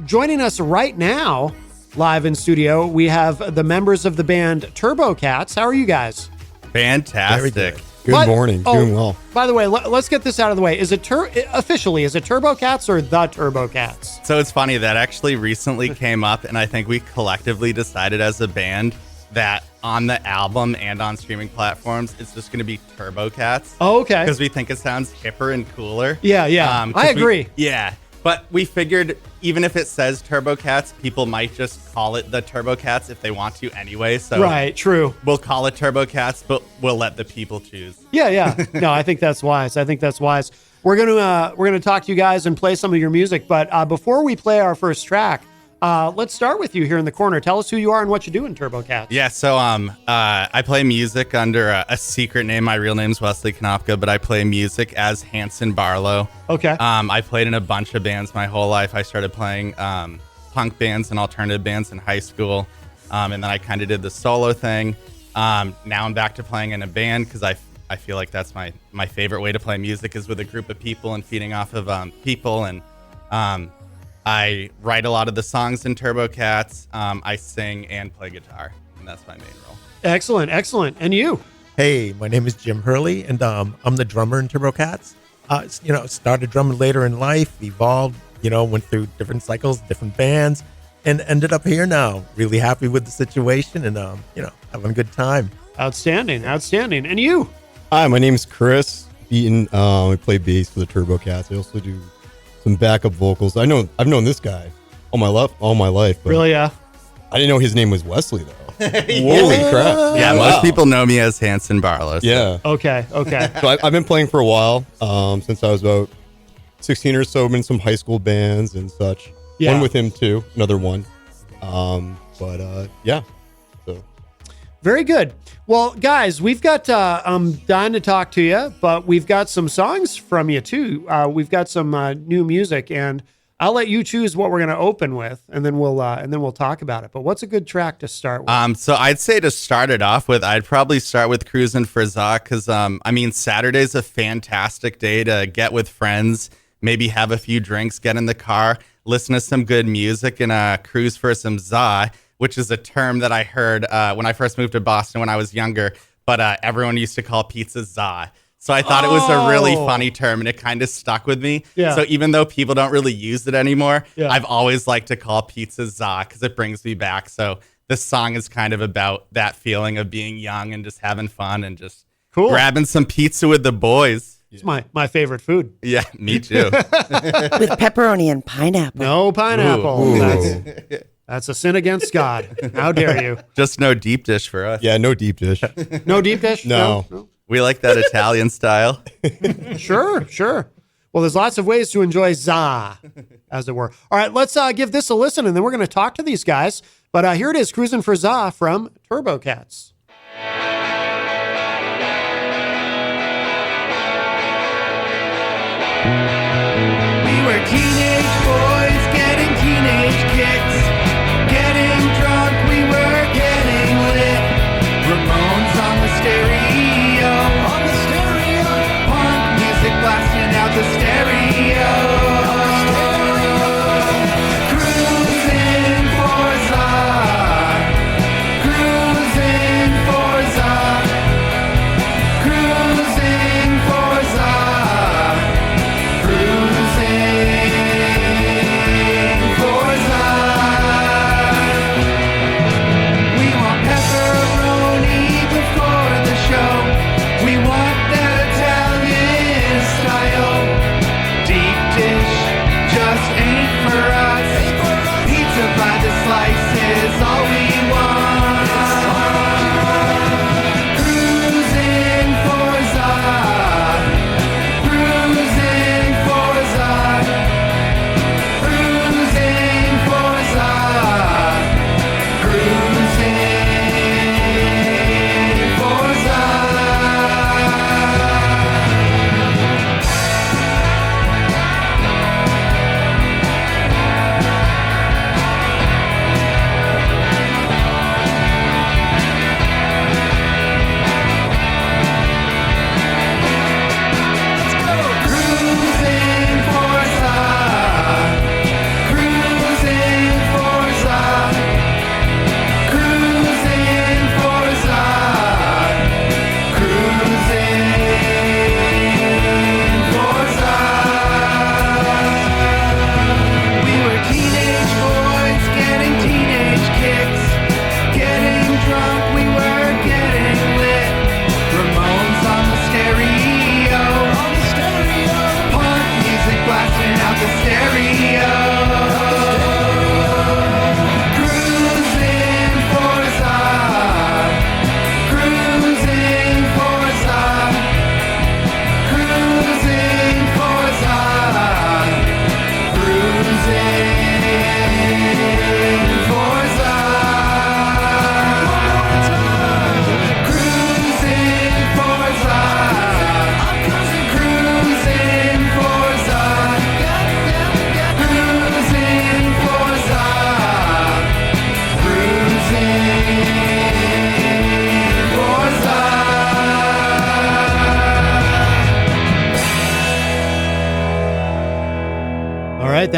joining us right now, live in studio, we have the members of the band Turbo Cats. How are you guys? Fantastic. Good morning. Doing well. By the way, let's get this out of the way. Is it officially, is it Turbo Cats or the Turbo Cats? So it's funny, that actually recently came up, and I think we collectively decided as a band that on the album and on streaming platforms, it's just going to be Turbo Cats. Oh, okay. Because we think it sounds hipper and cooler. Yeah. I agree. But we figured even if it says Turbo Cats, people might just call it the Turbo Cats if they want to anyway. So right, true. We'll call it Turbo Cats, but we'll let the people choose. Yeah. No, I think that's wise. We're gonna talk to you guys and play some of your music, but before we play our first track, let's start with you here in the corner. Tell us who you are and what you do in Turbo Cats. Yeah, so I play music under a secret name. My real name's Wesley Konopka, but I play music as Hanson Barlow. Okay. I played in a bunch of bands my whole life. I started playing punk bands and alternative bands in high school, and then I kind of did the solo thing. Now I'm back to playing in a band because I feel like that's my favorite way to play music is with a group of people and feeding off of people. And I write a lot of the songs in Turbo Cats. I sing and play guitar, and that's my main role. Excellent. And you? Hey, my name is Jim Hurley, and I'm the drummer in Turbo Cats. Started drumming later in life, evolved, went through different cycles, different bands, and ended up here now. Really happy with the situation and, having a good time. Outstanding. And you? Hi, my name's Chris Beaton. I play bass for the Turbo Cats. I also do some backup vocals. I've known this guy all my life. But really? Yeah. I didn't know his name was Wesley though. Holy crap! Yeah, most people know me as Hanson Barlow. So. Yeah. Okay. So I've been playing for a while, since I was about 16 or so. Been in some high school bands and such. Yeah. One with him too, another one. Yeah. So. Very good. Well, guys, we've got, I'm dying to talk to you, but we've got some songs from you too. We've got some new music, and I'll let you choose what we're going to open with, and then we'll talk about it. But what's a good track to start with? So I'd say to start it off with, I'd probably start with Cruisin' for Za, because, Saturday's a fantastic day to get with friends, maybe have a few drinks, get in the car, listen to some good music, and cruise for some za, which is a term that I heard when I first moved to Boston when I was younger, but everyone used to call pizza za. So I thought it was a really funny term, and it kind of stuck with me. Yeah. So even though people don't really use it anymore, I've always liked to call pizza za because it brings me back. So this song is kind of about that feeling of being young and just having fun and just grabbing some pizza with the boys. It's my favorite food. Yeah, me too. With pepperoni and pineapple. No pineapple. Ooh. That's a sin against God. How dare you? Just no deep dish for us. Yeah, no deep dish. No deep dish? No. We like that Italian style. Sure. Well, there's lots of ways to enjoy za, as it were. All right, let's give this a listen, and then we're going to talk to these guys. But here it is, Cruisin' for Za from Turbo Cats. We were teenage boys getting teenage kicks, getting drunk, we were getting lit. Ramones on the stereo, punk music blasting out the stereo. Cruising for za, cruising for za, cruising for za.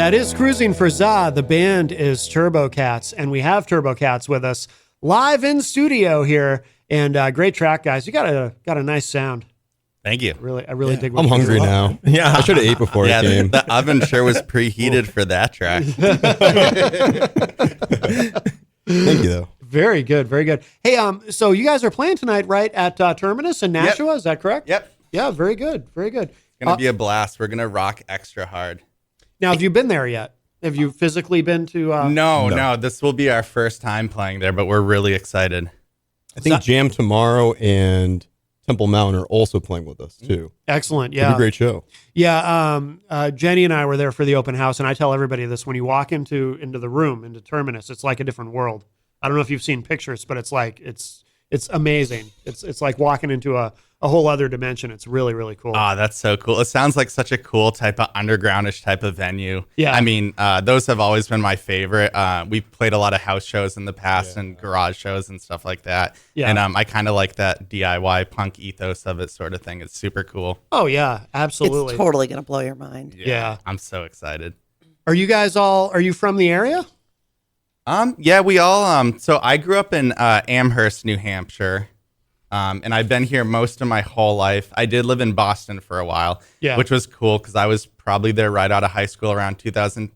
it is Cruising for Za. The band is Turbo Cats, and we have Turbo Cats with us live in studio here. And great track, guys. You got a nice sound. Thank you. I really dig what I'm you do. hungry now. Yeah. I should have ate before Yeah, I came. the oven sure was preheated for that track. Thank you, though. Very good, very good. Hey, so you guys are playing tonight, right, at Terminus in Nashua? Is that correct? Yep. Yeah, very good, very good. It's going to be a blast. We're going to rock extra hard. Now, have you been there yet? Have you physically been to? No. This will be our first time playing there, but we're really excited. I think Jam Tomorrow and Temple Mountain are also playing with us, too. Excellent, It'll be yeah. a great show. Yeah, Jenny and I were there for the open house, and I tell everybody this: when you walk into the room, into Terminus, it's like a different world. I don't know if you've seen pictures, but it's like it's amazing. It's like walking into a whole other dimension. It's really, really cool. Ah, that's so cool. It sounds like such a cool type of undergroundish type of venue. Yeah. I mean, those have always been my favorite. We've played a lot of house shows in the past and garage shows and stuff like that. Yeah. And I kind of like that DIY punk ethos of it sort of thing. It's super cool. Oh yeah, absolutely. It's totally going to blow your mind. Yeah. I'm so excited. Are you from the area? Yeah, we all, so I grew up in Amherst, New Hampshire. And I've been here most of my whole life. I did live in Boston for a while, Yeah. which was cool because I was probably there right out of high school around 2007,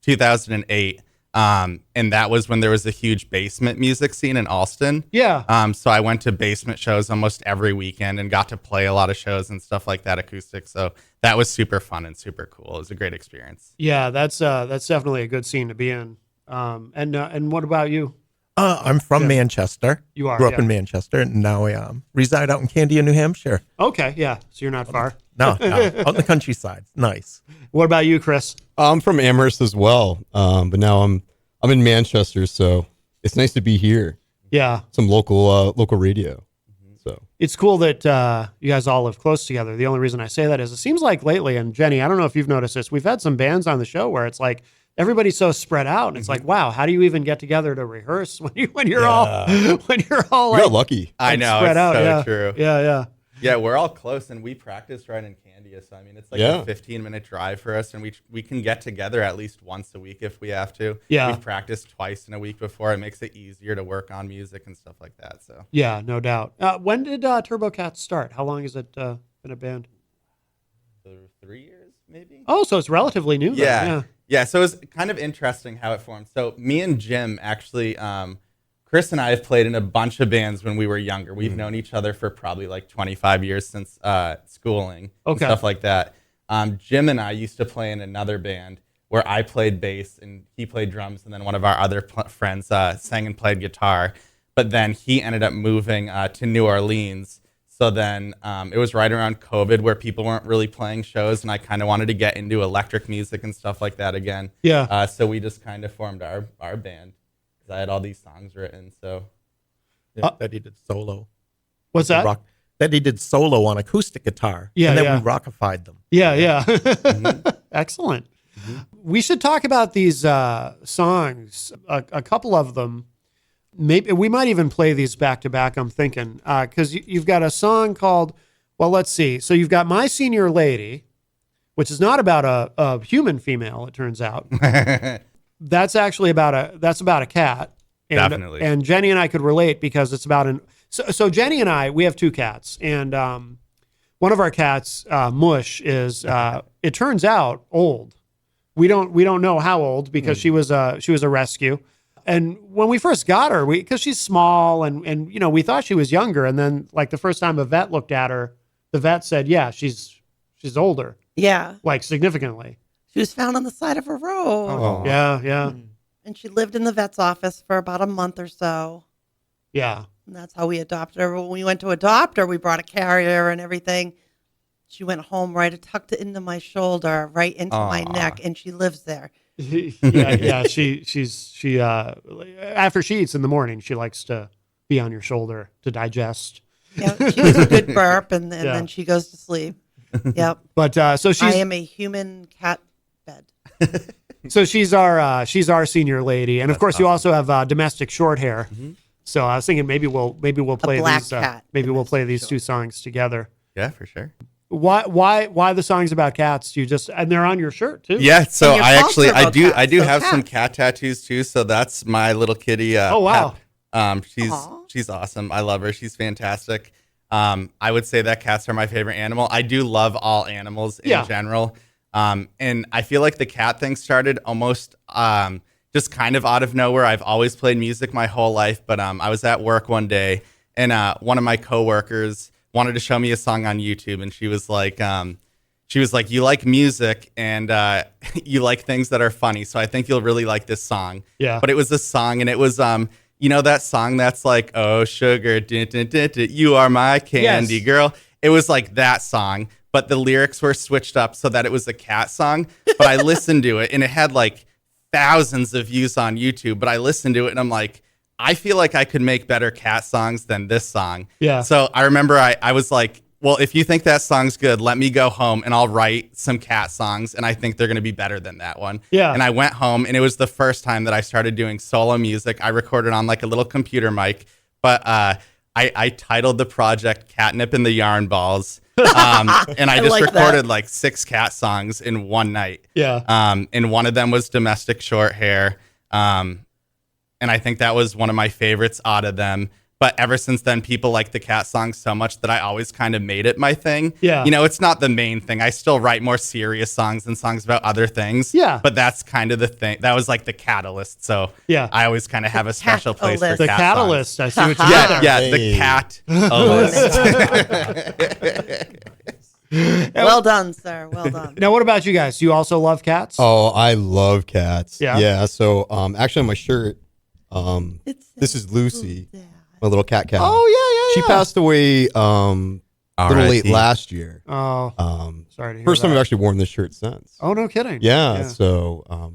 2008. And that was when there was a huge basement music scene in Alston. Yeah. So I went to basement shows almost every weekend and got to play a lot of shows and stuff like that, acoustic. So that was super fun and super cool. It was a great experience. Yeah, that's definitely a good scene to be in. And what about you? I'm from Manchester. You are, Grew up yeah. in Manchester, and now I reside out in Candia, New Hampshire. Okay, yeah. So you're not far. No, out in the countryside. Nice. What about you, Chris? I'm from Amherst as well, but now I'm in Manchester, so it's nice to be here. Yeah. Some local radio. So It's cool that you guys all live close together. The only reason I say that is it seems like lately, and Jenny, I don't know if you've noticed this, we've had some bands on the show where it's like everybody's so spread out, and it's like, wow, how do you even get together to rehearse when you're all we like, got lucky. I know, spread it's out? so Yeah. true. Yeah. Yeah, we're all close, and we practice right in Candia. So I mean, it's like Yeah. a 15-minute drive for us, and we can get together at least once a week if we have to. Yeah. We've practiced twice in a week before. It makes it easier to work on music and stuff like that. So Yeah, no doubt. When did Turbo Cats start? How long has it been a band? 3 years, maybe. Oh, so it's relatively new. then. Yeah. So it's kind of interesting how it formed. So me and Jim actually, Chris and I have played in a bunch of bands when we were younger. We've known each other for probably like 25 years since schooling and Okay. stuff like that. Jim and I used to play in another band where I played bass and he played drums, and then one of our other friends sang and played guitar. But then he ended up moving to New Orleans. So then it was right around COVID where people weren't really playing shows, and I kind of wanted to get into electric music and stuff like that again. Yeah. So we just kind of formed our band because I had all these songs written. So That he did solo. What's that? That he did solo on acoustic guitar. Yeah, And then yeah. we rockified them. Yeah. Excellent. We should talk about these songs. A couple of them. Maybe we might even play these back to back. I'm thinking because you've got a song called. Well, let's see. So you've got My Senior Lady, which is not about a human female. It turns out that's actually about a cat. And, Definitely. And Jenny and I could relate because it's about So Jenny and I, we have two cats, and one of our cats, Mush, is it turns out old. We don't know how old because she was a rescue. And when we first got her, because she's small and you know, we thought she was younger, and then like the first time a vet looked at her, the vet said, "Yeah, she's older, Yeah. like significantly." She was found on the side of a road. Oh. Yeah. And she lived in the vet's office for about a month or so. Yeah. And that's how we adopted her. When we went to adopt her, we brought a carrier and everything. She went home right, tucked it into my shoulder, right into my neck, and she lives there. yeah. She after she eats in the morning, she likes to be on your shoulder to digest. Yeah, she was a good burp, and Yeah. then she goes to sleep. Yep. But so I she's am a human cat bed. she's our senior lady, and of course you also have domestic short hair. So I was thinking maybe we'll play black these cat, maybe we'll play domestic these short. two songs together. yeah, for sure. Why the songs about cats? And they're on your shirt too. Yeah, so And your I culture about cats, do so have some cats. cat tattoos too. So that's my little kitty. Oh, wow. Pep. She's Aw. she's awesome. I love her. She's fantastic. I would say that cats are my favorite animal. I do love all animals in general. And I feel like the cat thing started almost just kind of out of nowhere. I've always played music my whole life, but I was at work one day and one of my coworkers wanted to show me a song on YouTube, and she was like, you like music and you like things that are funny, so I think you'll really like this song. Yeah. But it was a song, and it was you know that song that's like, oh sugar, dun, dun, dun, dun, you are my candy Yes. girl. It was like that song, but the lyrics were switched up so that it was a cat song. But I listened to it, and it had like thousands of views on YouTube. But I listened to it, and I'm like, I feel like I could make better cat songs than this song. Yeah. So I remember I was like, well, if you think that song's good, let me go home and I'll write some cat songs, and I think they're going to be better than that one. Yeah. And I went home, and it was the first time that I started doing solo music. I recorded on like a little computer mic, but I titled the project Catnip and the Yarn Balls. And I just like recorded that. like 6 cat songs in one night. Yeah. And one of them was Domestic Short Hair. And I think that was one of my favorites out of them. But ever since then, people like the cat song so much that I always kind of made it my thing. Yeah. You know, it's not the main thing. I still write more serious songs and songs about other things. Yeah. But that's kind of the thing. That was like the catalyst. So Yeah. I always kind of have a special place for catalyst. The cat catalyst. songs. I see what you did Yeah, there. yeah, the cat. Well done, sir. Well done. Now, what about you guys? Do you also love cats? Oh, I love cats. Yeah. Yeah. So actually on my shirt, It's this is Lucy, yeah. my little cat. Oh, yeah. She passed away a little late R.I.P. last year. Oh, sorry to hear First time that. I've actually worn this shirt since. Oh, no kidding. Yeah. So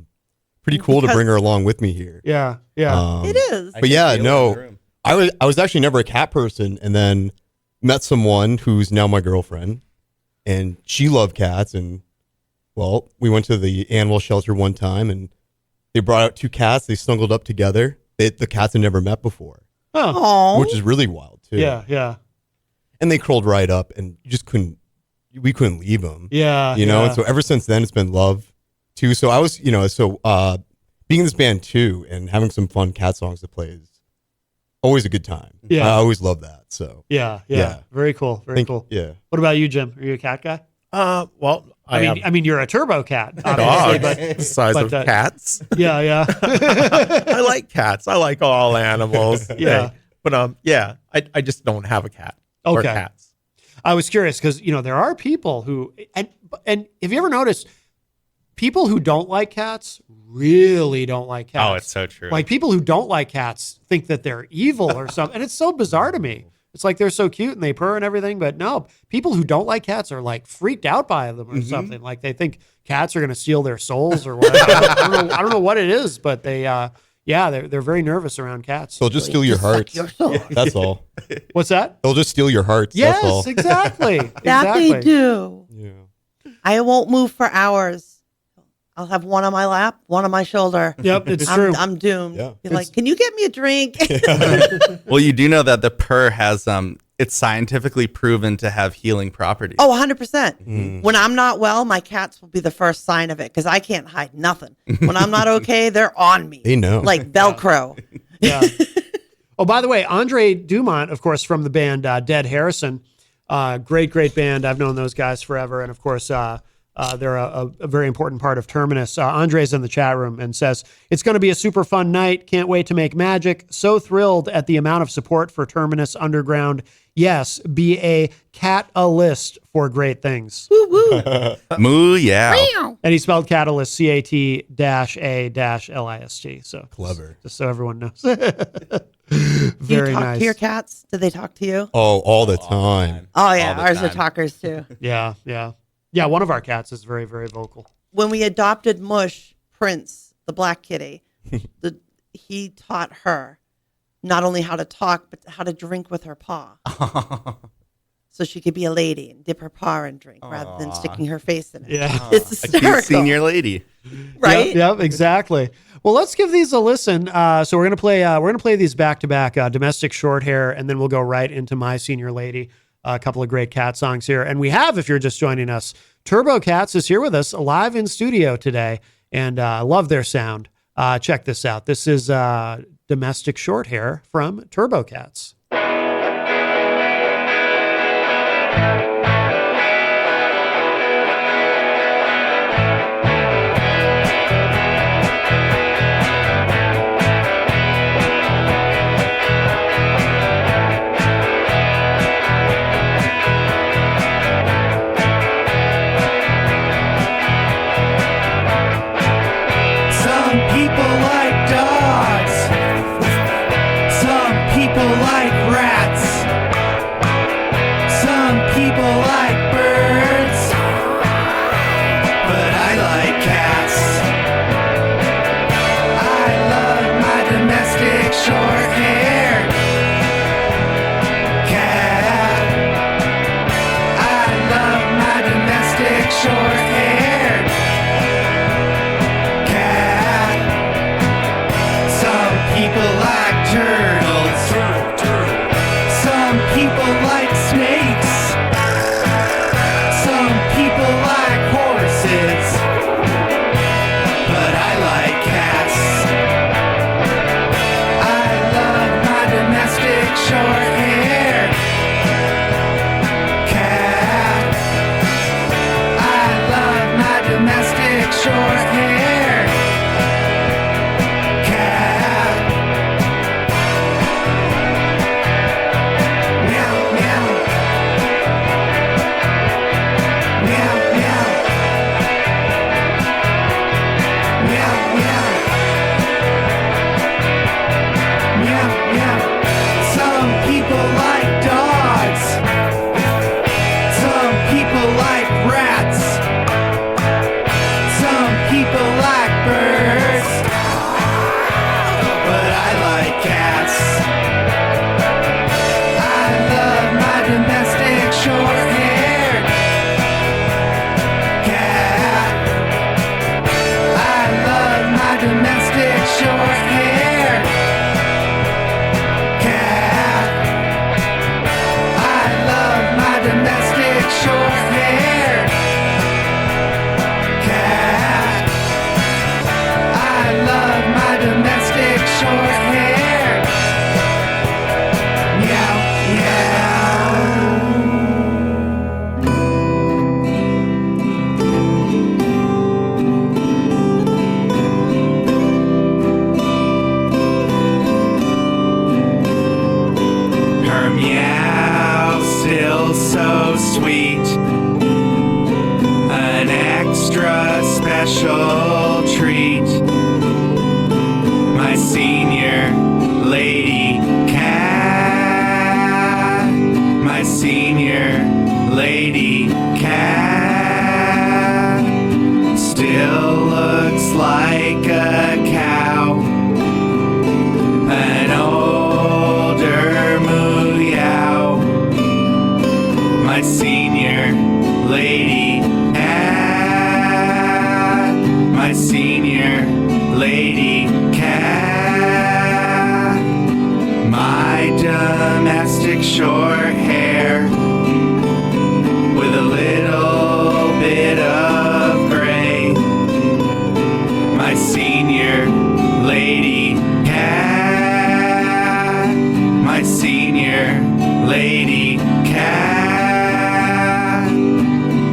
pretty cool to bring her along with me here. Yeah. Yeah. It is. But yeah, no, I was actually never a cat person, and then met someone who's now my girlfriend, and she loved cats. And well, we went to the animal shelter one time, and they brought out 2 cats. They snuggled up together. The cats had never met before, Oh. Aw. which is really wild too. Yeah. And they curled right up, and you just we couldn't leave them. Yeah. You know. yeah. And so ever since then, it's been love too. So I was, being in this band too, and having some fun cat songs to play is always a good time. Yeah. I always love that. So Yeah. Yeah. Very cool. Very cool. Yeah. What about you, Jim? Are you a cat guy? Well, I mean, you're a turbo cat, have obviously, dogs but the size but, of uh, cats. yeah. I like cats. I like all animals. Yeah. But yeah, I just don't have a cat or Okay. cats. I was curious because there are people who and have you ever noticed people who don't like cats really don't like cats? Oh, it's so true. Like people who don't like cats think that they're evil or something, and it's so bizarre to me. It's like they're so cute and they purr and everything, but no, people who don't like cats are like freaked out by them or something. Like they think cats are going to steal their souls or whatever. I don't know what it is, but they, they're very nervous around cats. They'll just steal your hearts. Your soul. That's all. What's that? They'll just steal your hearts. That's all. Yes, exactly. That exactly. they do. Yeah. I won't move for hours. I'll have one on my lap, one on my shoulder. Yep, it's true. I'm doomed. Yeah. You're like, can you get me a drink? Well, you do know that the purr has it's scientifically proven to have healing properties. Oh, 100%. When I'm not well, my cats will be the first sign of it because I can't hide nothing. When I'm not okay, they're on me. They know. Like Velcro. Yeah. Oh, by the way, Andre Dumont, of course, from the band Dead Harrison, great band. I've known those guys forever, and of course, they're a very important part of Terminus. Andre's in the chat room and says, it's going to be a super fun night. Can't wait to make magic. So thrilled at the amount of support for Terminus Underground. Yes, be a catalyst for great things. Woo woo. Moo, yeah. And he spelled catalyst, CAT-A-LIST. So Clever. just so everyone knows. Do Very you talk nice. to your cats? Do they talk to you? Oh, all the time. Oh, yeah. All the Ours are time. talkers too. Yeah. Yeah, one of our cats is very, very vocal. When we adopted Mush, Prince, the black kitty, he taught her not only how to talk, but how to drink with her paw. So she could be a lady and dip her paw and drink rather than sticking her face in it. Yeah. It's A hysterical. cute senior lady. Right? Yep, exactly. Well, let's give these a listen. So we're gonna play these back to back, domestic short hair, and then we'll go right into My Senior Lady. a couple of great cat songs here. And we have, if you're just joining us, Turbo Cats is here with us live in studio today. And I love their sound. Check this out. This is Domestic Shorthair from Turbo Cats. Some people like dogs. Some people like rats. Some people like birds. But I like cats. I love my domestic short hair cat. I love my domestic short hair cat. Some people like turtles. Some people like snakes. Some people like horses. But I like cats. I love my domestic short hair cat. I love my domestic short hair cat. Meow, meow. Meow, meow. Meow, meow. Meow, meow. Some people like dogs. Some people like rats. Some people like birds. But I like cats. I love my domestic short hair cat. I love my domestic short hair cat. I love my domestic short hair cat. I love my domestic short hair. Meow, meow. Her meow still so sweet. An extra special treat. My senior lady cat. My senior lady cat. Still looks like a cow. An older meow. My senior lady cat. My senior lady cat. My domestic short hair with a little bit of gray. My senior lady cat. My senior lady cat.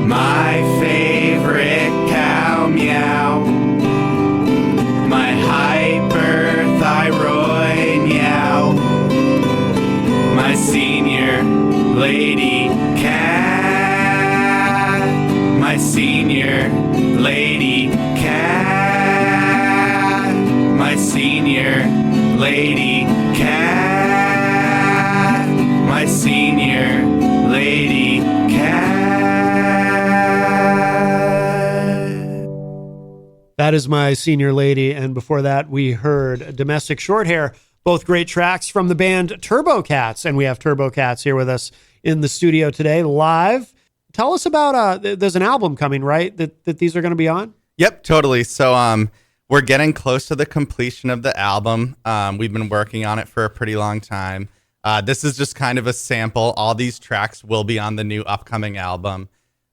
My favorite cow meow. My hyperthyroid meow. My senior lady cat. My senior lady cat. My senior lady cat. My senior lady cat. That is My Senior Lady. And before that, we heard Domestic Shorthair, both great tracks from the band Turbo Cats. And we have Turbo Cats here with us in the studio today, live. Tell us about, there's an album coming, right? That these are going to be on? Yep, totally. So we're getting close to the completion of the album. We've been working on it for a pretty long time. This is just kind of a sample. All these tracks will be on the new upcoming album.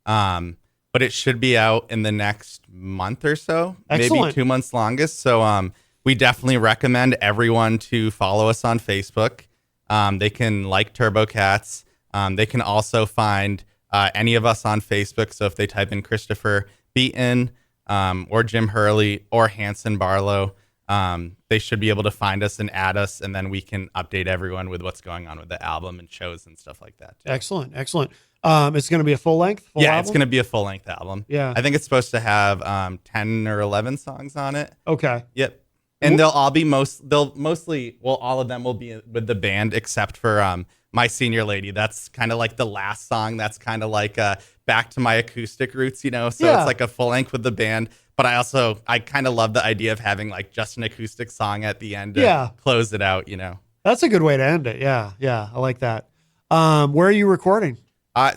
But it should be out in the next month or so, maybe Excellent. 2 months longest. So we definitely recommend everyone to follow us on Facebook. They can like Turbo Cats. They can also find any of us on Facebook. So if they type in Christopher Beaton or Jim Hurley or Hanson Barlow, they should be able to find us and add us, and then we can update everyone with what's going on with the album and shows and stuff like that, too. Excellent. It's going to be a full length. Yeah, it's going to be a full length album. Yeah. I think it's supposed to have 10 or 11 songs on it. Okay. Yep. And they'll all be mostly, all of them will be with the band except for My Senior Lady. That's kind of like the last song. That's kind of like back to my acoustic roots, So Yeah. it's like a full length with the band. But I kind of love the idea of having like just an acoustic song at the end to close it out, That's a good way to end it. Yeah. I like that. Where are you recording?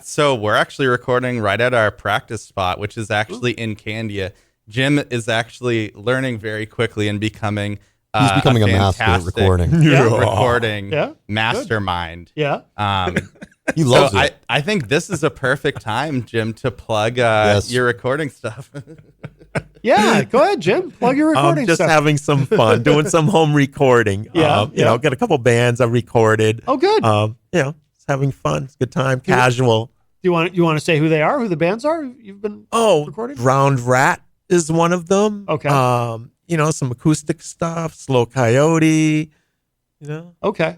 So we're actually recording right at our practice spot, which is actually in Candia. Jim is actually learning very quickly and becoming He's becoming a master at fantastic recording. recording Yeah. mastermind. Yeah. He loves So it. I think this is a perfect time, Jim, to plug Yes. your recording stuff. Yeah. Go ahead, Jim. Plug your recording Just stuff. having some fun, doing some home recording. Yeah, You know, got a couple bands I recorded. Oh, good. Just having fun. It's a good time, casual. Do you want to say who they are, who the bands are you've been recording? Drowned Rat is one of them. Okay. Some acoustic stuff, Slow Coyote, Okay.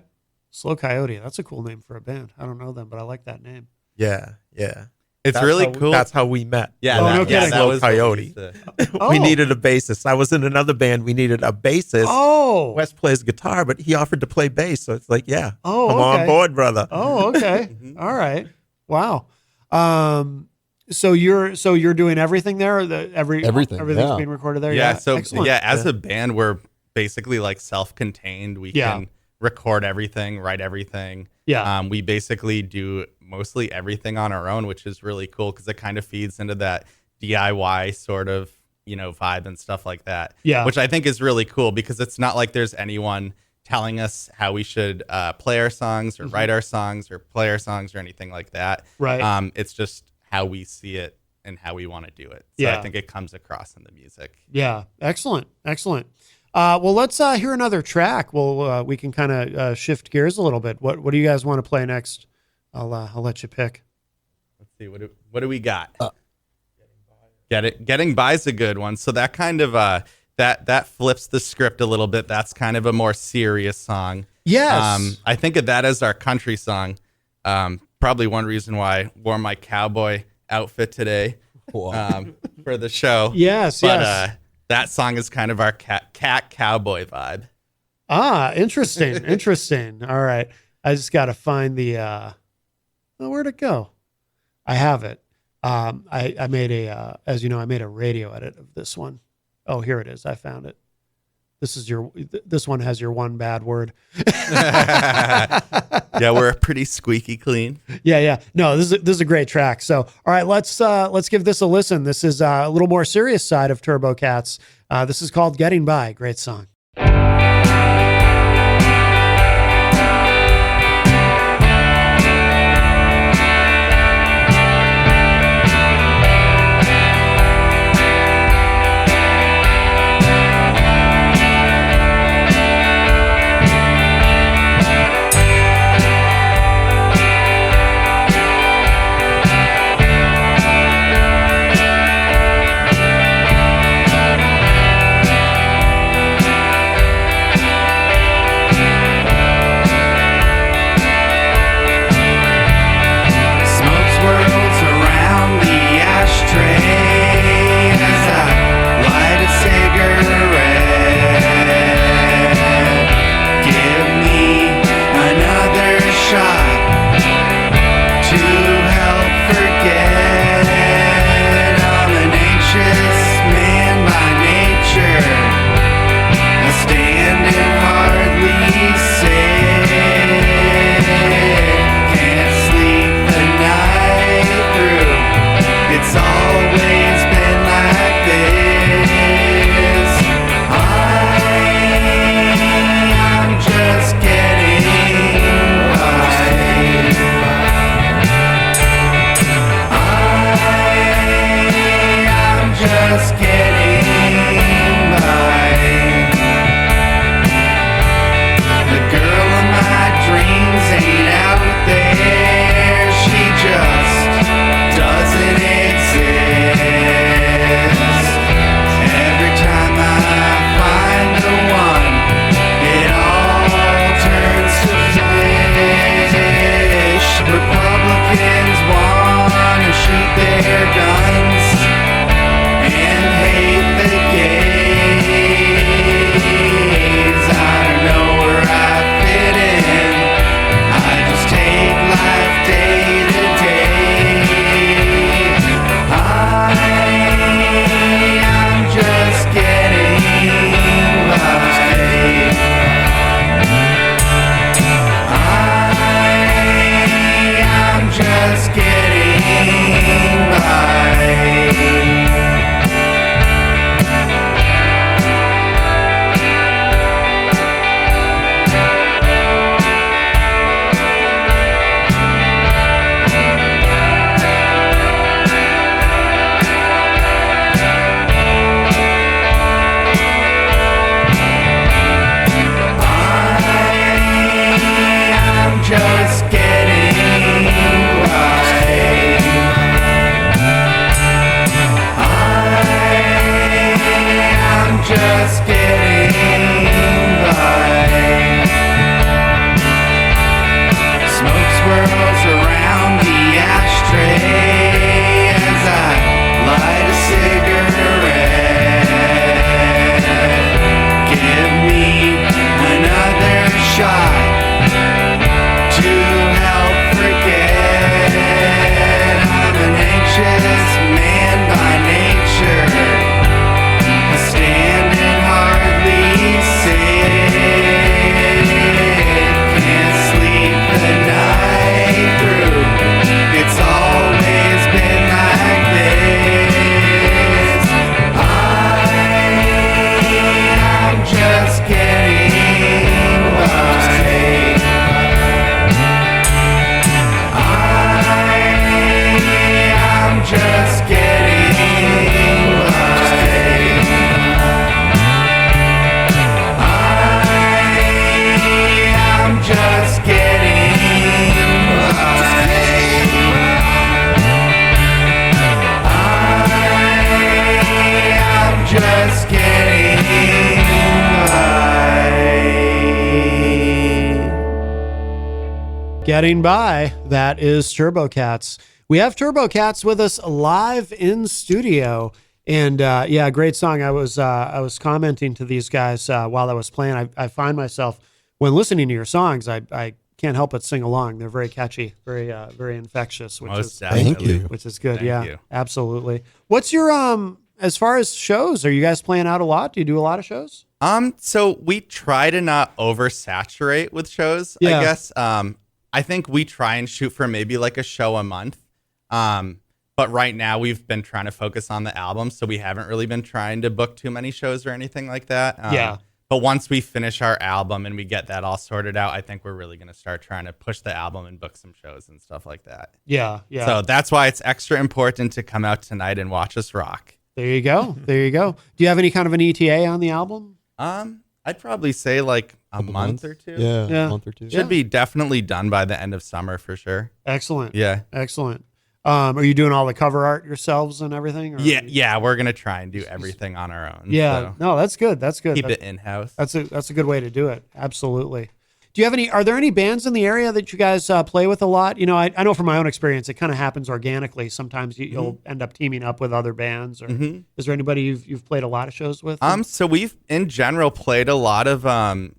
Slow Coyote. That's a cool name for a band. I don't know them, but I like that name. Yeah. It's That's really how- cool. That's how we met. yeah, Oh, that, no yeah, kidding. that Slow was what we Coyote. used to- Oh. We needed a bassist. I was in another band. We needed a bassist. Oh. Wes plays guitar, but he offered to play bass. So it's like, yeah, Oh, come okay. on board, brother. Oh, okay. All right. Wow. So you're doing everything there? Everything's yeah. being recorded there? Yeah. So Excellent. as a band, we're basically like self-contained. We can record everything, write everything. Yeah. We basically do mostly everything on our own, which is really cool because it kind of feeds into that DIY sort of, vibe and stuff like that. Yeah. Which I think is really cool because it's not like there's anyone telling us how we should play our songs or write our songs or play our songs or anything like that. Right. It's just how we see it and how we want to do it. So Yeah. I think it comes across in the music. Yeah. Excellent. Well, let's hear another track. Well, we can kind of shift gears a little bit. What do you guys want to play next? I'll let you pick. Let's see, what do we got? Getting by is a good one. So that kind of that flips the script a little bit. That's kind of a more serious song. Yes. I think of that as our country song. Probably one reason why I wore my cowboy outfit today for the show. Yes. But that song is kind of our cat cowboy vibe. Interesting. All right. I just got to find the, where'd it go? I have it. I made as you know, I made a radio edit of this one. Oh, here it is. I found it. This one has your one bad word. Yeah, we're pretty squeaky clean. Yeah. No, this is a great track. So, all right, let's give this a listen. This is a little more serious side of Turbo Cats. This is called Getting By. Great song. Give me another shot to help forget. I'm an anxious man by nature. I stand and hardly sit. Can't sleep the night through. It's always been like this. I'm just getting by. I'm just getting by. I'm just getting I'm just getting by. Getting by. That is Turbo Cats. We have Turbo Cats with us live in studio, and yeah, great song. I was commenting to these guys while I was playing. I find myself when listening to your songs, I can't help but sing along. They're very catchy, very infectious, which Most is definitely. Thank you. which is good. Thank yeah, you. absolutely. What's your as far as shows? Are you guys playing out a lot? Do you do a lot of shows? So we try to not oversaturate with shows, Yeah. I guess. I think we try and shoot for maybe like a show a month. But right now we've been trying to focus on the album, so we haven't really been trying to book too many shows or anything like that. Yeah. But once we finish our album and we get that all sorted out, I think we're really going to start trying to push the album and book some shows and stuff like that. Yeah, yeah. So that's why it's extra important to come out tonight and watch us rock. There you go. There you go. Do you have any kind of an ETA on the album? I'd probably say like a Couple month months? or two. Yeah, Yeah. a month or two. Should be definitely done by the end of summer for sure. Excellent. Yeah. Excellent. Are you doing all the cover art yourselves and everything? Or Yeah, we're gonna try and do everything on our own. Yeah. so No, that's good. That's good. keep it in house. That's a good way to do it. Absolutely. Do you have any? Are there any bands in the area that you guys play with a lot? You know, I know from my own experience, it kind of happens organically. Sometimes you'll end up teaming up with other bands. Or is there anybody you've played a lot of shows with? So we've in general played a lot of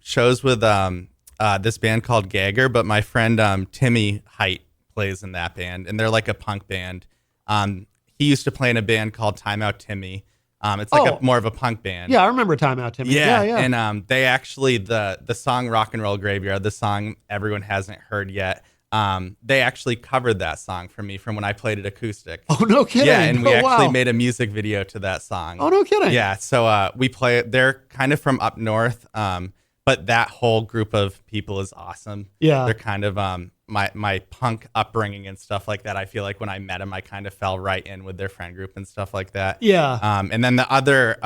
shows with this band called Gagger, but my friend Timmy Height plays in that band, and they're like a punk band. He used to play in a band called Time Out Timmy. It's like Oh. more of a punk band. Yeah, I remember Time Out Timmy. Yeah, yeah. And they actually the song Rock and Roll Graveyard, the song everyone hasn't heard yet. They actually covered that song for me from when I played it acoustic. Oh, no kidding. Yeah, and we Oh, actually wow. made a music video to that song. Oh, no kidding. Yeah, so we play it. They're kind of from up north, but that whole group of people is awesome. Yeah. They're kind of my punk upbringing and stuff like that. I feel like when I met them, I kind of fell right in with their friend group and stuff like that. Yeah. And then the other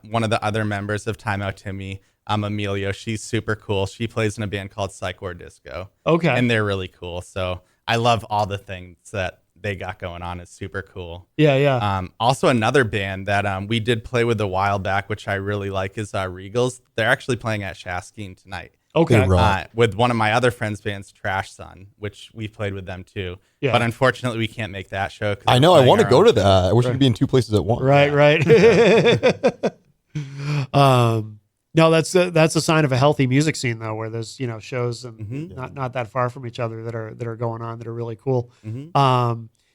one of the other members of Time Out Timmy, Emilio, she's super cool. She plays in a band called Psych Ward Disco. Okay. And they're really cool. So I love all the things that they got going on. It's super cool. Yeah, yeah. Also, another band that we did play with a while back, which I really like, is Regals. They're actually playing at Shaskeen tonight. Okay. Good rock. With one of my other friends' bands, Trash Sun, which we played with them too. Yeah. But unfortunately, we can't make that show. 'cause I we're know. I playing want to our go own to show. that. I wish we could be in two places at once. Right, right. No, that's a sign of a healthy music scene though, where there's shows and not that far from each other that are going on that are really cool.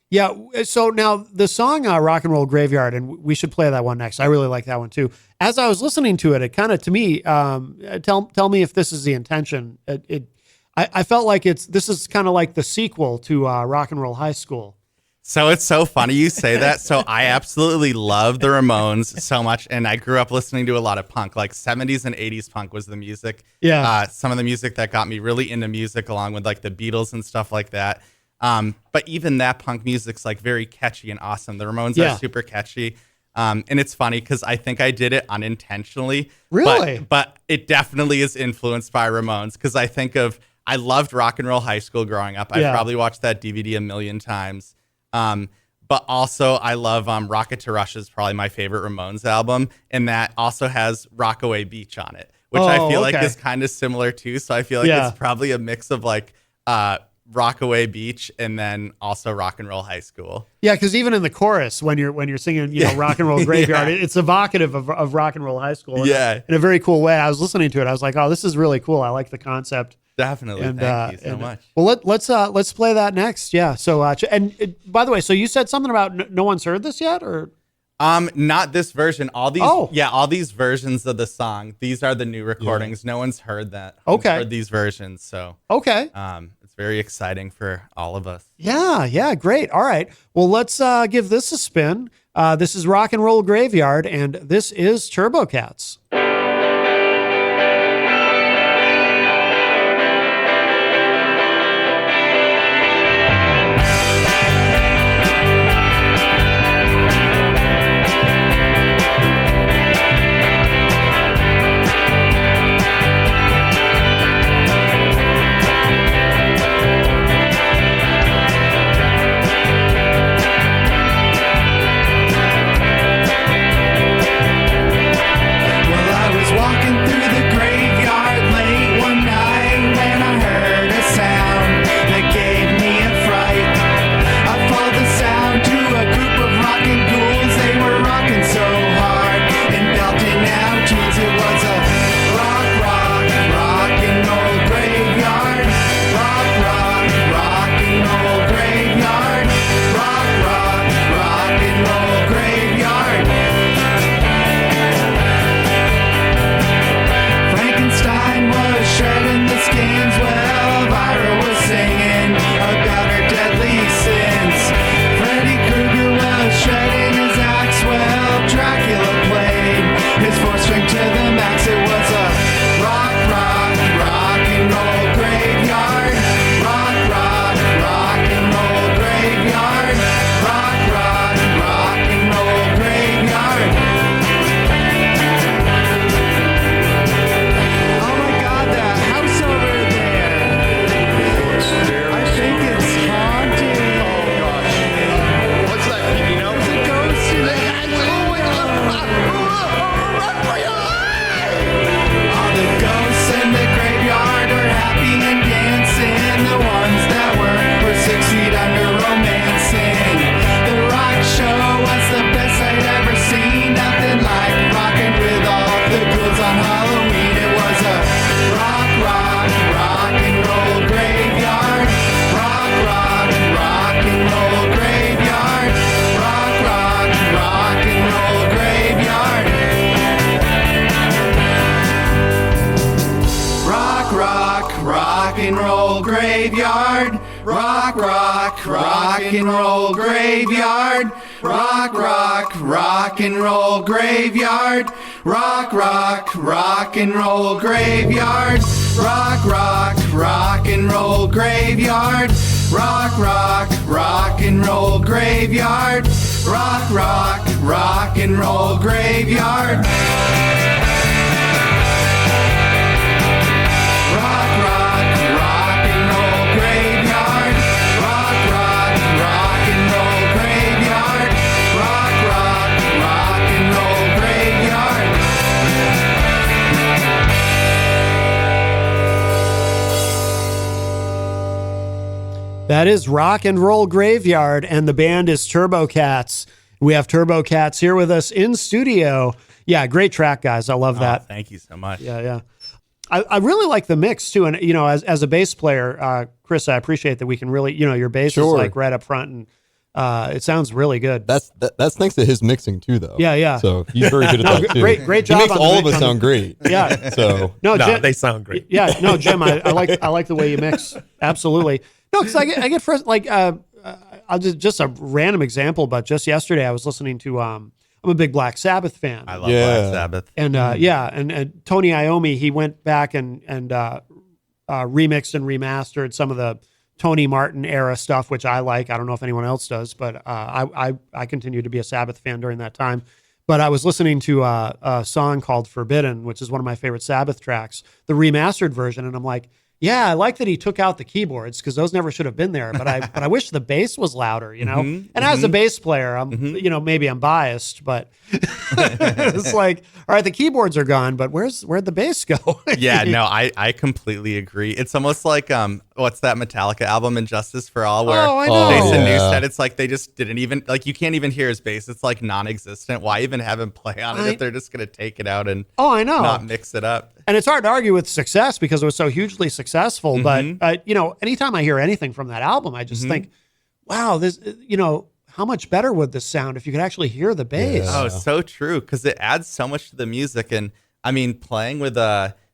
Yeah. So now the song "Rock and Roll Graveyard," and we should play that one next. I really like that one too. As I was listening to it, it kind of to me, tell me if this is the intention. I felt like this is kind of like the sequel to Rock and Roll High School. So it's so funny you say that. So I absolutely love the Ramones so much, and I grew up listening to a lot of punk, like 70s and 80s punk was the music. Yeah. Some of the music that got me really into music, along with like the Beatles and stuff like that. But even that punk music's like very catchy and awesome. The Ramones Yeah. are super catchy. And it's funny because I think I did it unintentionally. Really? But it definitely is influenced by Ramones because I loved Rock and Roll High School growing up. I Yeah. probably watched that DVD a million times. But also I love Rocket to Rush is probably my favorite Ramones album, and that also has Rockaway Beach on it, which I Oh, feel like okay. is kind of similar too. So I feel like Yeah. it's probably a mix of like Rockaway Beach, and then also Rock and Roll High School. Yeah, because even in the chorus, when you're singing, Rock and Roll Graveyard, Yeah. it's evocative of Rock and Roll High School. Yeah. In a very cool way. I was listening to it. I was like, oh, this is really cool. I like the concept. Definitely. And, Thank you so much. Well, let's play that next. Yeah. So, by the way, so you said something about no one's heard this yet, or Not this version. All these, Oh. all these versions of the song. These are the new recordings. No one's heard that. Okay. Heard these versions, so okay? it's very exciting for all of us. Yeah, great. All right. Well, let's give this a spin. This is Rock and Roll Graveyard, and this is Turbo Cats. Well, I was walking through the graveyard late one night when I heard a sound that gave me a fright. I followed the sound to a group of rocking ghouls. They were rocking so hard and belting out tunes. It was a rock and roll graveyard. Rock and roll graveyard. Rock and roll graveyard. Frankenstein was shredding the skins while Elvira was singing about her deadly sins. Freddy Krueger was shredding his axe while Dracula played his four-string to the max. It was a rock and roll graveyard. Rock and roll graveyard. Rock and roll graveyard. Oh my God, that house over there. I think it's haunted. Oh gosh. What's that? You know? There's a ghost in there. All the ghosts in the graveyard are happy and dancing. The ones that were 6 feet under romancing. The rock show was the best I'd ever seen. Nothing like rocking with all the ghouls on Halloween. It was a rock and roll graveyard. Rock and roll graveyard. Rock and roll graveyard. Rock and roll graveyard. Rock and roll graveyard. Rock and roll graveyard. Rock and roll graveyard. Rock and roll graveyard. Rock and roll graveyard. Rock and roll graveyard. Rock and roll graveyard. Rock and roll graveyard. Rock and roll graveyard. That is Rock and Roll Graveyard, and the band is Turbo Cats. We have Turbo Cats here with us in studio. Yeah, great track, guys. I love that. Thank you so much. Yeah. I really like the mix too, and as a bass player, Chris, I appreciate that we can really, your bass Sure. is like right up front, and it sounds really good. That's thanks to his mixing too, though. Yeah. So he's very good at that too. Great job He makes on the all of mix- us sound great. Yeah. So No, No, Jim, they sound great. yeah, no, Jim, I like the way you mix. Absolutely. No, because I get first I'll just a random example, but just yesterday I was listening to I'm a big Black Sabbath fan. I love Yeah. Black Sabbath. And and Tony Iommi, he went back and remixed and remastered some of the Tony Martin era stuff, which I like. I don't know if anyone else does, but I continue to be a Sabbath fan during that time. But I was listening to a song called Forbidden, which is one of my favorite Sabbath tracks, the remastered version, and I'm like, yeah, I like that he took out the keyboards because those never should have been there. But I wish the bass was louder, And as a bass player, I'm maybe I'm biased, but it's like, all right, the keyboards are gone, but where'd the bass go? Yeah, no, I completely agree. It's almost like what's that Metallica album, Injustice for All, where Oh, I know. Jason Yeah. Newsted, it's like they just didn't even, like, you can't even hear his bass. It's like non-existent. Why even have him play on it if they're just going to take it out and Oh, I know. not mix it up? And it's hard to argue with success because it was so hugely successful. Mm-hmm. But, anytime I hear anything from that album, I just think, wow, this, how much better would this sound if you could actually hear the bass? Oh, so true, because it adds so much to the music. And I mean, playing with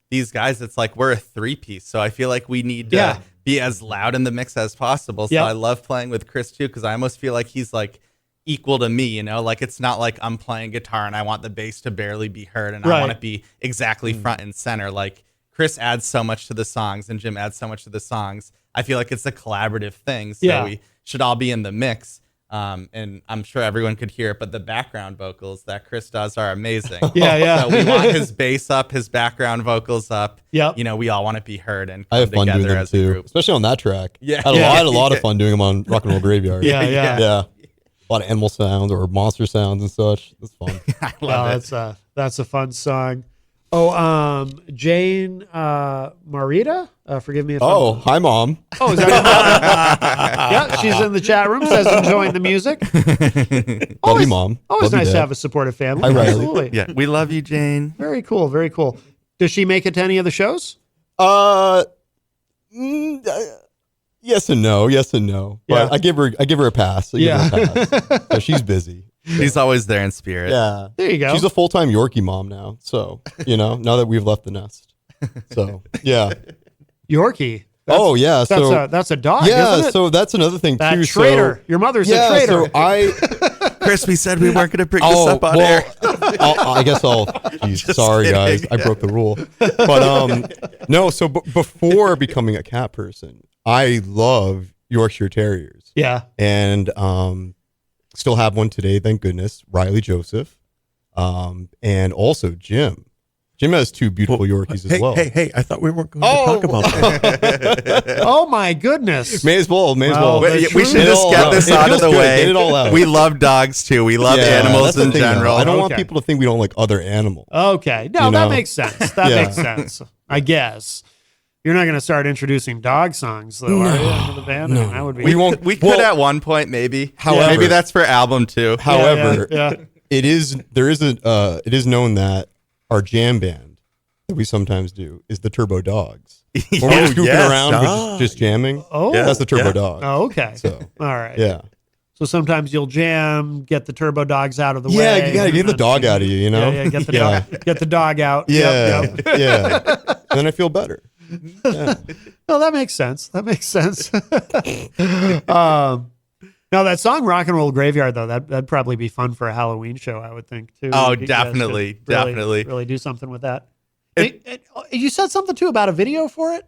these guys, it's like we're a three-piece, so I feel like we need to be as loud in the mix as possible. So Yep. I love playing with Chris too, because I almost feel like he's like equal to me, like it's not like I'm playing guitar and I want the bass to barely be heard and I want to be exactly front and center. Like Chris adds so much to the songs and Jim adds so much to the songs. I feel like it's a collaborative thing, so we should all be in the mix. And I'm sure everyone could hear it, but the background vocals that Chris does are amazing. Yeah. So we want his bass up, his background vocals up. Yep. We all want to be heard and I come have fun doing together them as a too, group. especially on that track. Yeah. I had a lot of fun doing them on Rock and Roll Graveyard. Yeah. yeah. A lot of animal sounds or monster sounds and such. That's fun. I love it. That's a fun song. Oh, Jane Marita, forgive me if Oh, hi, Mom. Oh, is that your mom? Yeah, she's in the chat room, says enjoying the music. Love you, Mom. Always Love you, nice to Dad. have a supportive family. Hi, Riley. Absolutely. Yeah, we love you, Jane. Very cool, very cool. Does she make it to any of the shows? Yes and no. Yes and no. But Yeah. I give her a pass. I give her a pass. So she's busy. She's always there in spirit. Yeah. There you go. She's a full-time Yorkie mom now. So, now that we've left the nest. So, yeah. Yorkie. Yeah. That's a dog, yeah. isn't it? So that's another thing That too. traitor. Your mother's a traitor. So I. Chris, we said we weren't going to bring this up on air. I guess I'll. Geez, sorry, kidding. guys. I broke the rule. But no. So before becoming a cat person, I love Yorkshire Terriers. Yeah. And still have one today, thank goodness. Riley Joseph, and also Jim. Jim has two beautiful Yorkies as well. Hey! I thought we weren't going to talk about that. Oh my goodness. May as well. Well, We That's should true. just Get it all get out. this It out of feels the good. way. Get it all out. We love dogs too. We love Yeah, animals that's the in thing, though. general. I don't want Okay. people to think we don't like other animals. Okay. No, You that know? makes sense. That Yeah. makes sense. I guess. You're not going to start introducing dog songs, though, are you, into the band? I mean, that would be. We won't. We could at one point, maybe. However- maybe that's for album 2. However, yeah. it is known that our jam band that we sometimes do is the Turbo Dogs. When we're goofing yes. around, we're just jamming. Oh. That's the Turbo Yeah. Dog. Oh, okay. So All right. yeah, So sometimes you'll jam, get the turbo dogs out of the way. yeah, you gotta get the dog out of you. You know. Yeah, get the Yeah. dog, get the dog out. Yeah, Yep, yep. yeah. And then I feel better. No, that makes sense. That makes sense. Now that song "Rock and Roll Graveyard," though, that'd probably be fun for a Halloween show, I would think too. Oh, You guys definitely, could really, definitely. really do something with that. You said something too about a video for it.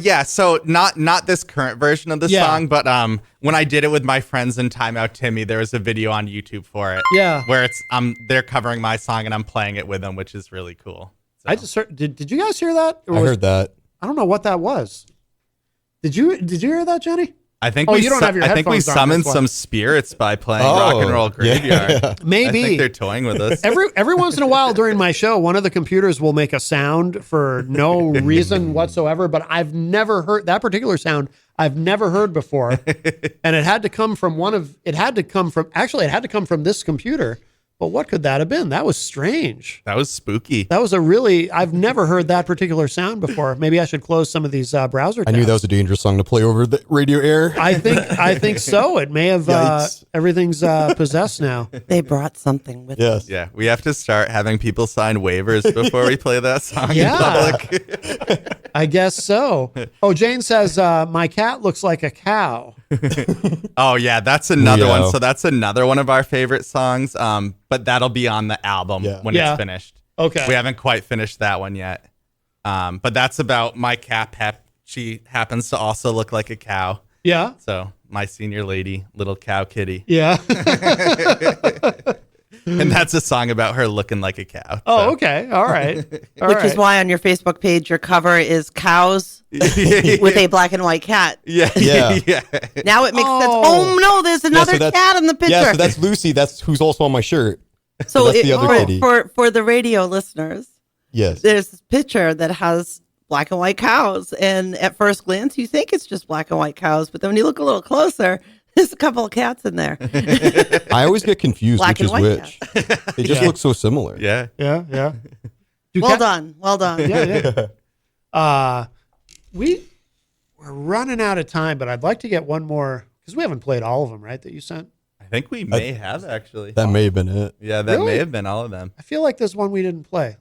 Yeah, so not this current version of the Yeah. song, but when I did it with my friends in Time Out Timmy, there was a video on YouTube for it. Yeah. Where it's they're covering my song and I'm playing it with them, which is really cool. So. I just heard. Did you guys hear that? Or I was- heard that. I don't know what that was. Did you hear that, Jenny? I think Oh, we you don't have your I think we headphones on, summoned that's why. some spirits by playing Rock and Roll Graveyard. Yeah. Maybe. I think they're toying with us. Every once in a while during my show, one of the computers will make a sound for no reason whatsoever, but I've never heard that particular sound. I've never heard before, and it had to come from it had to come from this computer. But what could that have been? That was strange. That was spooky. That was I've never heard that particular sound before. Maybe I should close some of these browser I knew tabs. that was a dangerous song to play over the radio air. I think so. It may have Yikes. everything's possessed now. They brought something with them. Yes. Yeah, we have to start having people sign waivers before we play that song Yeah. in public. I guess so. Oh, Jane says my cat looks like a cow. Oh yeah, that's another Leo. one. So that's another one of our favorite songs. But that'll be on the album when Yeah. it's finished. Okay. We haven't quite finished that one yet. But that's about my cat Pep. She happens to also look like a cow. Yeah. So my senior lady, little cow kitty. Yeah. And that's a song about her looking like a cow. Oh, So- okay. All right. All Which right. is why on your Facebook page, your cover is cows with a black and white cat. Yeah. Yeah. Yeah. Now it makes sense. Oh. Oh no, there's another cat in the picture. Yeah, so that's Lucy. That's who's also on my shirt. So that's the other kitty. for the radio listeners, Yes. there's this picture that has black and white cows. And at first glance, you think it's just black and white cows, but then when you look a little closer, there's a couple of cats in there. I always get confused Black which and is white which. They just look so similar. Yeah. Yeah, yeah. Do Well cat- done. Well done. Yeah, yeah. We're running out of time, but I'd like to get one more because we haven't played all of them, right? That you sent. I think we may have actually. That may have been it. Yeah, that Really? may have been all of them. I feel like there's one we didn't play.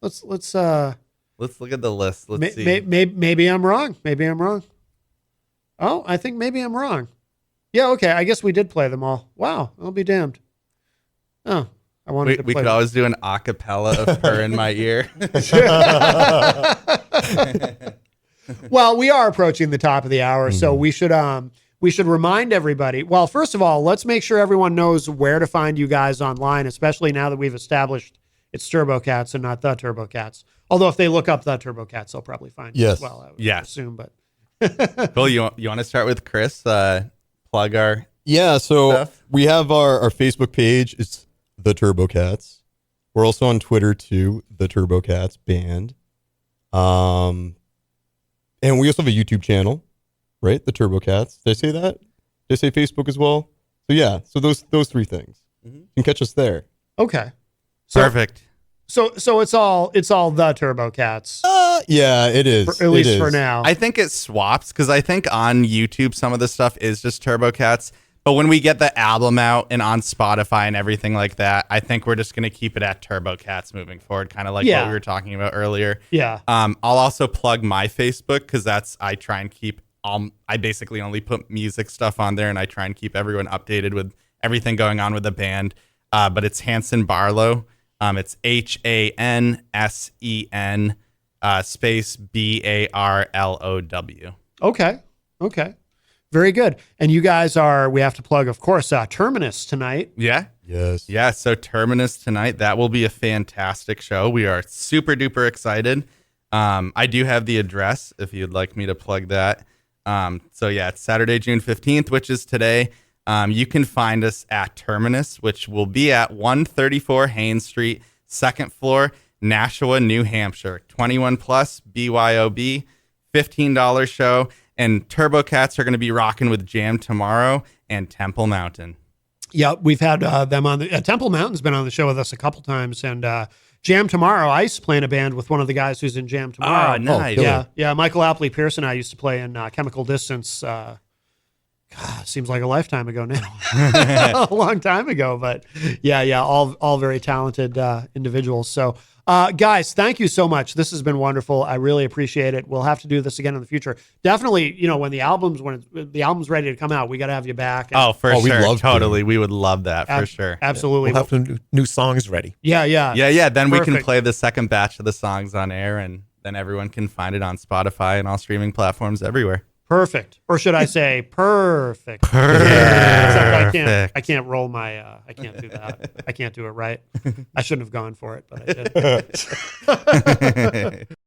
Let's Let's look at the list. Let's see. maybe I'm wrong. Maybe I'm wrong. Oh, I think maybe I'm wrong. Yeah, okay. I guess we did play them all. Wow, I'll be damned. Oh, I wanted to We play could them. always do an acapella of her in my ear. Well, we are approaching the top of the hour, so we should remind everybody. Well, first of all, let's make sure everyone knows where to find you guys online, especially now that we've established it's Turbo Cats and not the Turbo Cats. Although if they look up the Turbo Cats, they'll probably find you as Yes. well. I would Yes. assume, but Cool. You want to start with Chris? Plug our. Yeah, so Stuff. we have our Facebook page. It's the Turbo Cats. We're also on Twitter too, the Turbo Cats Band. And we also have a YouTube channel, right? The Turbo Cats. Did I say that? Did I say Facebook as well? So yeah, so those three things. You can catch us there. okay. So, Perfect. So it's all the Turbo Cats, Yeah, it is. at least It is. for now. I think it swaps because I think on YouTube some of the stuff is just Turbo Cats. But when we get the album out and on Spotify and everything like that, I think we're just going to keep it at Turbo Cats moving forward, kind of like Yeah. what we were talking about earlier. Yeah. I'll also plug my Facebook because I try and keep I basically only put music stuff on there and I try and keep everyone updated with everything going on with the band. But it's Hanson Barlow. It's HANSEN space BARLOW. Okay. Okay. Very good. And you guys we have to plug, of course, Terminus tonight. Yeah. Yes. Yeah, so Terminus tonight, that will be a fantastic show. We are super duper excited. I do have the address if you'd like me to plug that. So yeah, it's Saturday, June 15th, which is today. You can find us at Terminus, which will be at 134 Haines Street, second floor, Nashua, New Hampshire. 21 plus, BYOB, $15 show. And Turbo Cats are going to be rocking with Jam Tomorrow and Temple Mountain. Yeah, we've had them on the Temple Mountain's been on the show with us a couple times, and Jam Tomorrow. I used to play in a band with one of the guys who's in Jam Tomorrow. Oh, nice. Yeah, yeah. Michael Apley Pierce and I used to play in Chemical Distance. God, seems like a lifetime ago now, a long time ago. But yeah, all very talented individuals. So, guys, thank you so much. This has been wonderful. I really appreciate it. We'll have to do this again in the future. Definitely, when the album's ready to come out, we got to have you back. And- Oh, for Oh, we'd sure. love to. Totally. We would love that for sure. Absolutely. We'll have some new songs ready. Yeah. Yeah. Then we can Perfect. play the second batch of the songs on air, and then everyone can find it on Spotify and all streaming platforms everywhere. Perfect. Or should I say perfect? Except I can't roll my, I can't do that. I can't do it right. I shouldn't have gone for it, but I did.